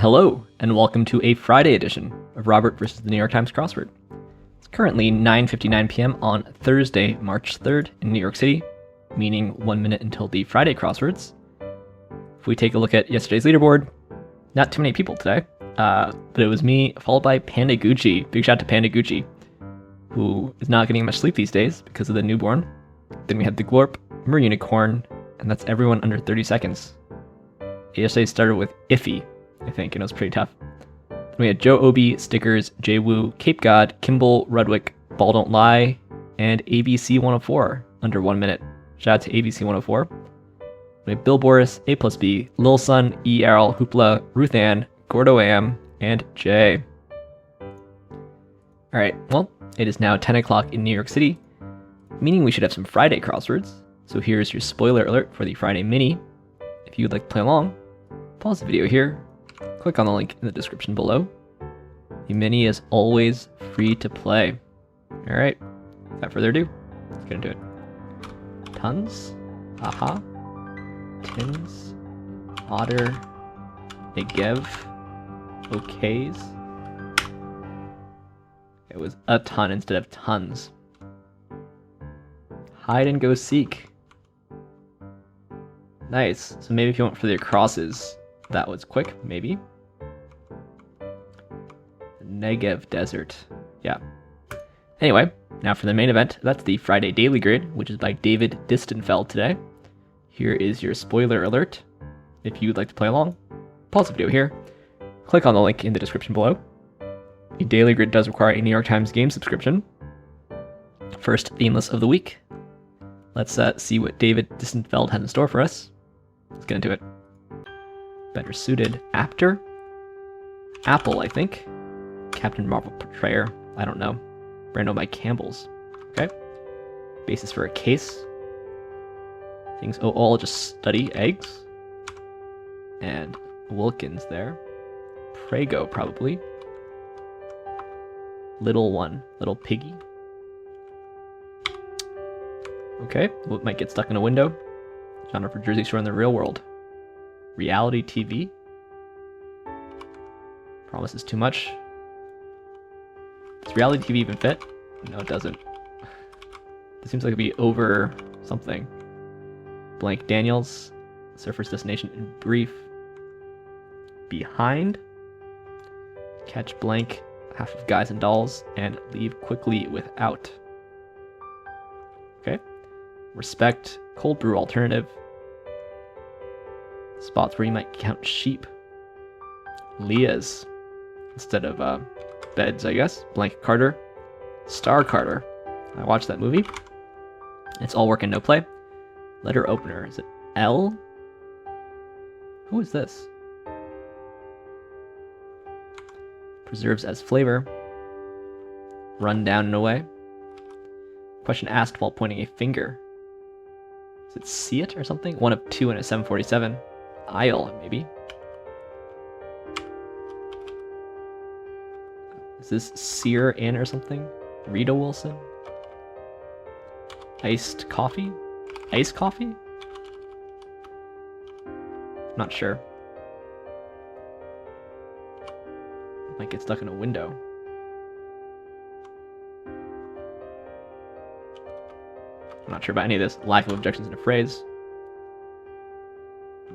Hello, and welcome to a Friday edition of Robert versus the New York Times Crossword. It's currently 9:59 p.m. on Thursday, March 3rd in New York City, meaning 1 minute until the Friday crosswords. If we take a look at yesterday's leaderboard, not too many people today, but it was me, followed by Panda Gucci. Big shout out to Panda Gucci, who is not getting much sleep these days because of the newborn. Then we had the Glorp, Unicorn, and that's everyone under 30 seconds. Yesterday started with Iffy, I think, and it was pretty tough. Then we had Joe Obi, Stickers, Jay Woo, Cape God, Kimball, Rudwick, Ball Don't Lie, and ABC 104 under 1 minute. Shout out to ABC 104. We have Bill Boris, A plus B, Lil Sun, E. Errol, Hoopla, Ruth Ann, Gordo Am, and Jay. Alright, well, it is now 10 o'clock in New York City, meaning we should have some Friday crosswords. So here's your spoiler alert for the Friday mini. If you would like to play along, pause the video here, click on the link in the description below. The mini is always free to play. Alright, without further ado, let's get into it. Tons, aha, tins, otter, negev, okays. It was a ton instead of tons. Hide and go seek. Nice. So maybe if you went for the crosses, that was quick, maybe. Negev Desert. Yeah. Anyway, now for the main event. That's the Friday Daily Grid, which is by David Distenfelt today. Here is your spoiler alert. If you'd like to play along, pause the video here. Click on the link in the description below. The Daily Grid does require a New York Times game subscription. First themeless of the week. Let's see what David Distenfelt has in store for us. Let's get into it. Better suited Apter. Apple, I think. Captain Marvel Portrayer. I don't know. Brando by Campbell's. Okay. Basis for a case. Things all just study eggs. And Wilkins there. Prego, probably. Little one. Little piggy. Okay. What might get stuck in a window? Genre for Jersey Shore in the real world. Reality TV. Promises too much. Does reality TV even fit? No, it doesn't. It seems like it'd be over something. Blank Daniels. Surfer's Destination in brief. Behind. Catch blank. Half of Guys and Dolls. And leave quickly without. Okay. Respect. Cold brew alternative. Spots where you might count sheep. Leah's. Instead of beds, I guess. Blank Carter. Star Carter. I watched that movie. It's all work and no play. Letter opener. Is it L? Who is this? Preserves as flavor. Run down and away. Question asked while pointing a finger. Is it see it or something? 1 of 2 in a 747. Aisle, maybe. Is this Sear in or something? Rita Wilson? Iced coffee? Iced coffee? Not sure. Might get stuck in a window. I'm not sure about any of this. Lack of objections in a phrase.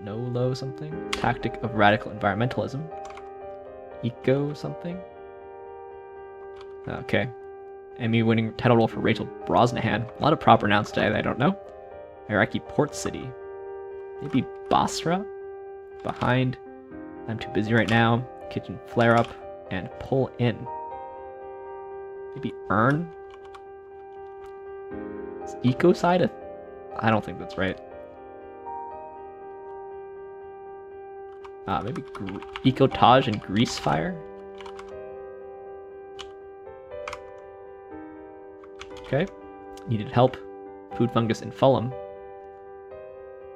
No-lo something. Tactic of radical environmentalism. Eco something. Okay. Emmy-winning title role for Rachel Brosnahan. A lot of proper nouns today that I don't know. Iraqi port city. Maybe Basra? Behind. I'm too busy right now. Kitchen flare-up. And pull in. Maybe earn? Is ecocide? I don't think that's right. Maybe ecotage and grease fire? Okay. Needed help. Food fungus in Fulham.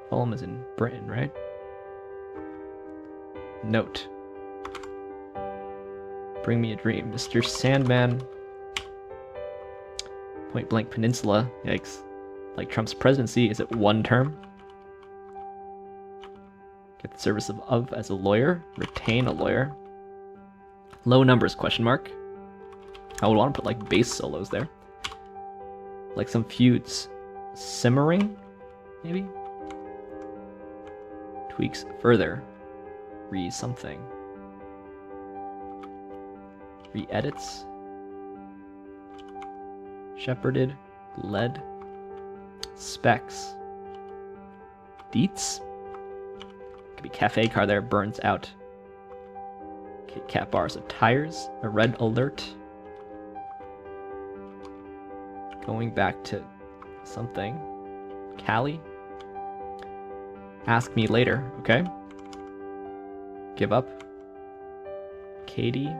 Fulham is in Britain, right? Note. Bring me a dream. Mr. Sandman. Point Blank Peninsula. Yikes. Like Trump's presidency, is it one term? Get the service of as a lawyer. Retain a lawyer. Low numbers, question mark. I would want to put like bass solos there. Like some feuds. Simmering, maybe? Tweaks further. Something. Re-edits. Shepherded. Led. Specs. Deets. Could be cafe car there, burns out. Kit Kat bars of tires. A red alert. Going back to something. Callie. Ask me later, okay? Give up. Katie.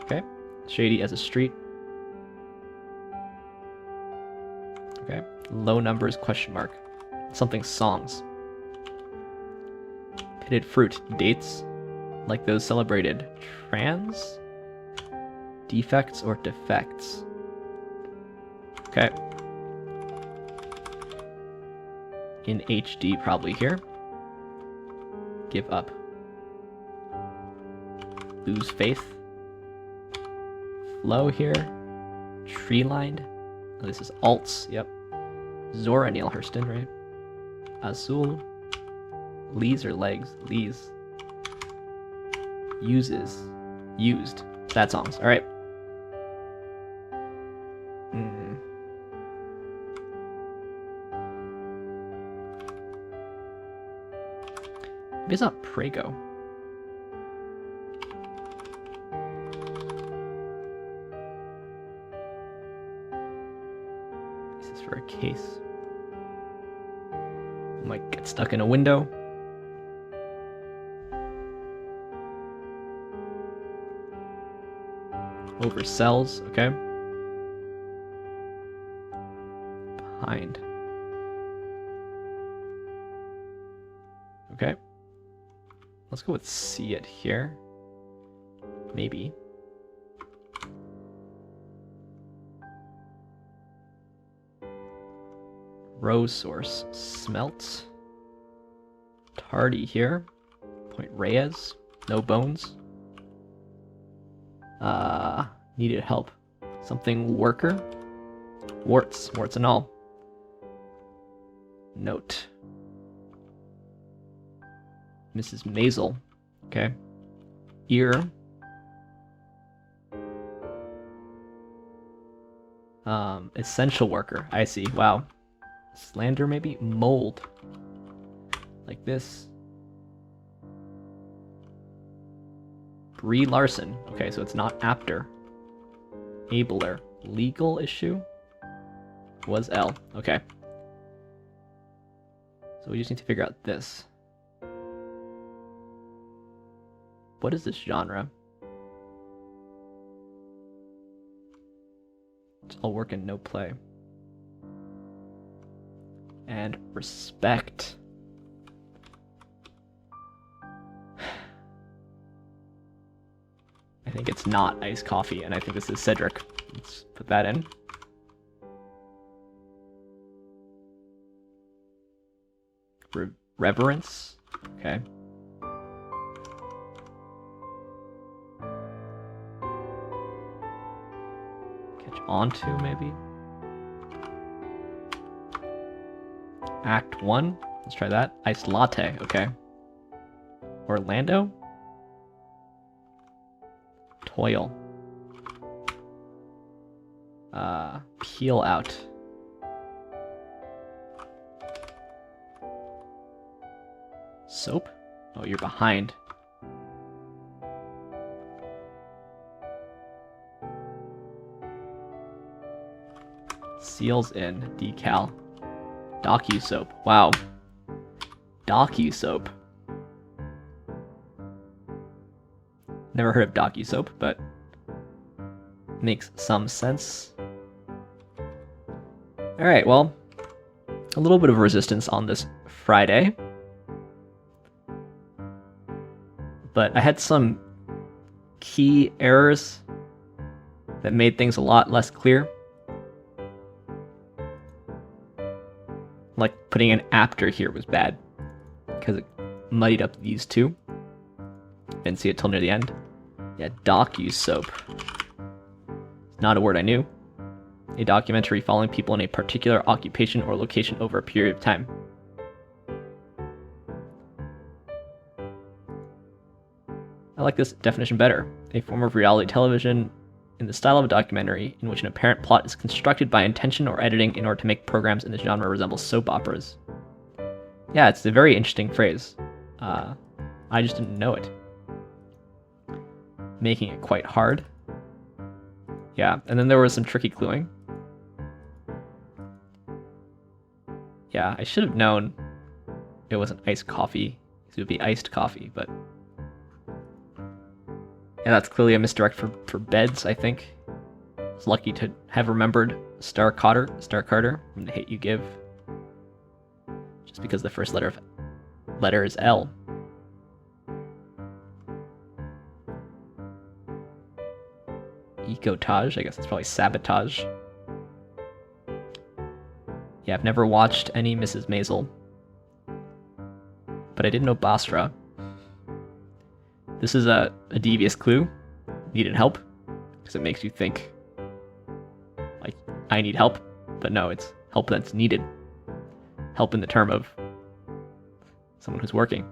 Okay. Shady as a street. Okay. Low numbers, question mark. Something songs. Pitted fruit, dates. Like those celebrated. Trans? Defects or defects? Okay. In HD probably here. Give up. Lose faith. Flow here. Tree lined. Oh, this is alts, yep. Zora Neale Hurston, right? Azul. Lees or legs? Lees. Uses. Used. SADSONGS. Alright. Maybe it's not Prego. This is for a case. Might get stuck in a window. Oversells, okay. Behind. Okay. Let's go with see it here. Maybe. Row source. Smelt. Tardy here. Point Reyes. No bones. Needed help. Something worker. Warts. Warts and all. Note. Mrs. Maisel. Okay. Ear. Essential worker. I see. Wow. Slander maybe? Mold. Like this. BRIELARSON. Okay, so it's not after. Abler. Legal issue? Was L. Okay. So we just need to figure out this. What is this genre? It's all work and no play. And respect. I think it's not iced coffee, and I think this is CEDRIC. Let's put that in. Reverence. Okay. Catch onto, maybe. Act 1. Let's try that. Iced latte. Okay. Orlando. Toil. Peel out. Soap? Oh, you're behind. Seals in. Decal. DOCUSOAP. Wow. DOCUSOAP. Never heard of DOCUSOAP, but makes some sense. Alright, well, a little bit of resistance on this Friday. But I had some key errors that made things a lot less clear. Like putting an after here was bad, because it muddied up these two. Didn't see it till near the end. Yeah, DOCUSOAP. It's not a word I knew. A documentary following people in a particular occupation or location over a period of time. I like this definition better. A form of reality television in the style of a documentary in which an apparent plot is constructed by intention or editing in order to make programs in the genre resemble soap operas. Yeah, it's a very interesting phrase. I just didn't know it. Making it quite hard. Yeah, and then there was some tricky cluing. Yeah, I should have known it wasn't iced coffee. It would be iced coffee, but... yeah, that's clearly a misdirect for beds, I think. I was lucky to have remembered Star Carter from The Hate U Give. Just because the first letter is L. Ecotage, I guess it's probably sabotage. Yeah, I've never watched any Mrs. Maisel, but I did know Basra. This is a devious clue. Needed help, because it makes you think, like, I need help, but no, it's help that's needed. Help in the term of someone who's working.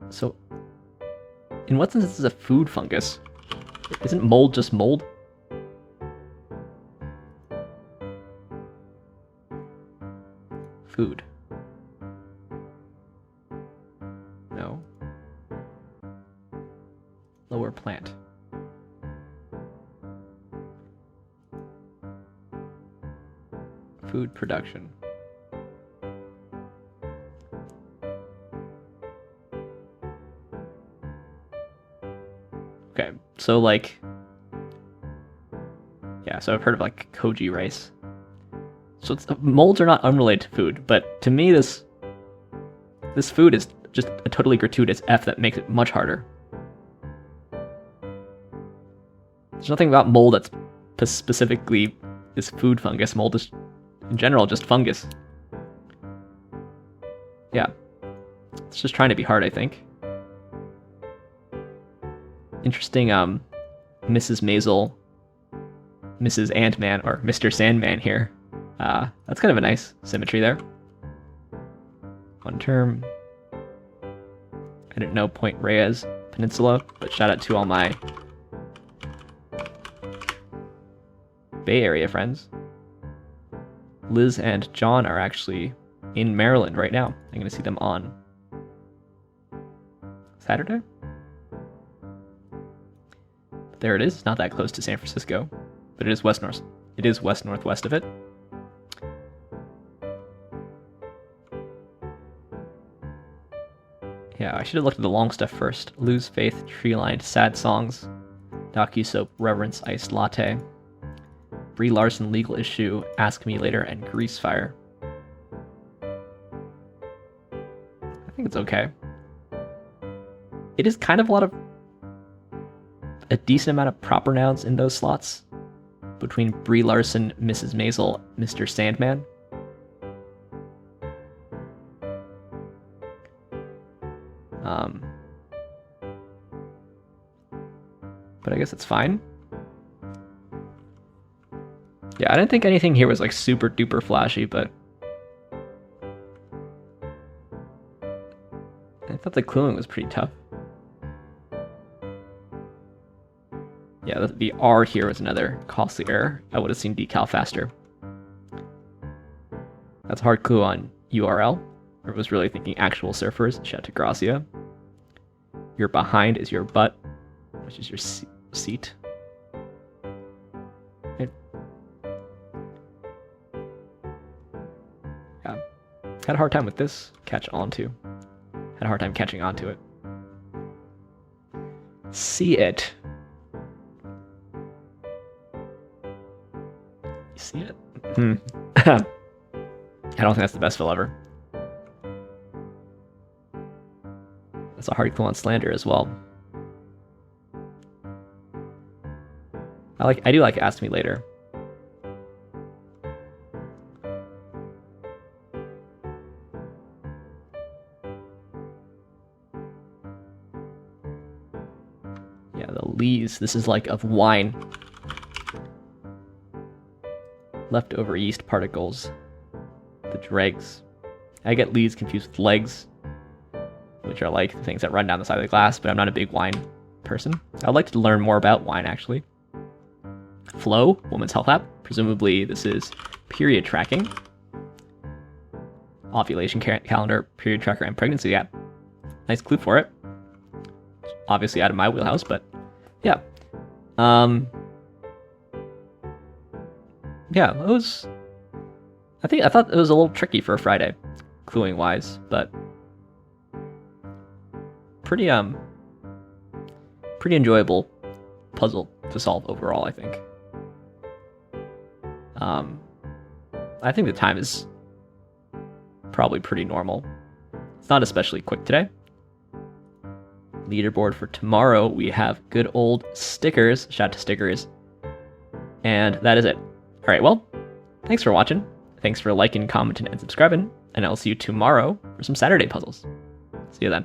So, in what sense is this a food fungus? Isn't mold just mold? Food. No. Lower plant. Food production. Okay, so like, yeah, so I've heard of like koji rice. So molds are not unrelated to food, but to me this food is just a totally gratuitous F that makes it much harder. There's nothing about mold that's specifically this food fungus. Mold is in general just fungus. Yeah, it's just trying to be hard, I think. Interesting, Mrs. Maisel, Mrs. Ant-Man, or Mr. Sandman here. That's kind of a nice symmetry there. One term. I didn't know Point Reyes Peninsula, but shout out to all my Bay Area friends. Liz and John are actually in Maryland right now. I'm going to see them on Saturday. There it is. Not that close to San Francisco, but it is west northwest of it. Yeah, I should have looked at the long stuff first. Lose Faith, Tree-Lined, Sad Songs, DocuSoap, Reverence, Iced Latte, Brie Larson, Legal Issue, Ask Me Later, and Grease Fire. I think it's okay. It is kind of a decent amount of proper nouns in those slots between Brie Larson, Mrs. Maisel, Mr. Sandman. But I guess it's fine. Yeah, I didn't think anything here was like super duper flashy, but I thought the cluing was pretty tough. Yeah, the R here was another costly error. I would have seen decal faster. That's a hard clue on URL. I was really thinking actual surfers. Shout out to Gracia. Your behind is your butt, which is your seat. Yeah. Had a hard time with this. Catch onto. Had a hard time catching onto it. See it. See it? I don't think that's the best fill ever. That's a hard clue on slander as well. I do like Ask Me Later. lees. This is like of wine. Leftover yeast particles. The dregs. I get lees confused with legs, which are like the things that run down the side of the glass, but I'm not a big wine person. I'd like to learn more about wine, actually. Flow, Women's Health app. Presumably this is period tracking. Ovulation calendar, period tracker, and pregnancy app. Nice clue for it. Obviously out of my wheelhouse, but yeah. Yeah, it was... I thought it was a little tricky for a Friday, cluing wise, but pretty enjoyable puzzle to solve overall, I think. I think the time is probably pretty normal. It's not especially quick today. Leaderboard for tomorrow, we have good old stickers. Shout out to stickers. And that is it. All right, well, thanks for watching. Thanks for liking, commenting, and subscribing. And I'll see you tomorrow for some Saturday puzzles. See you then.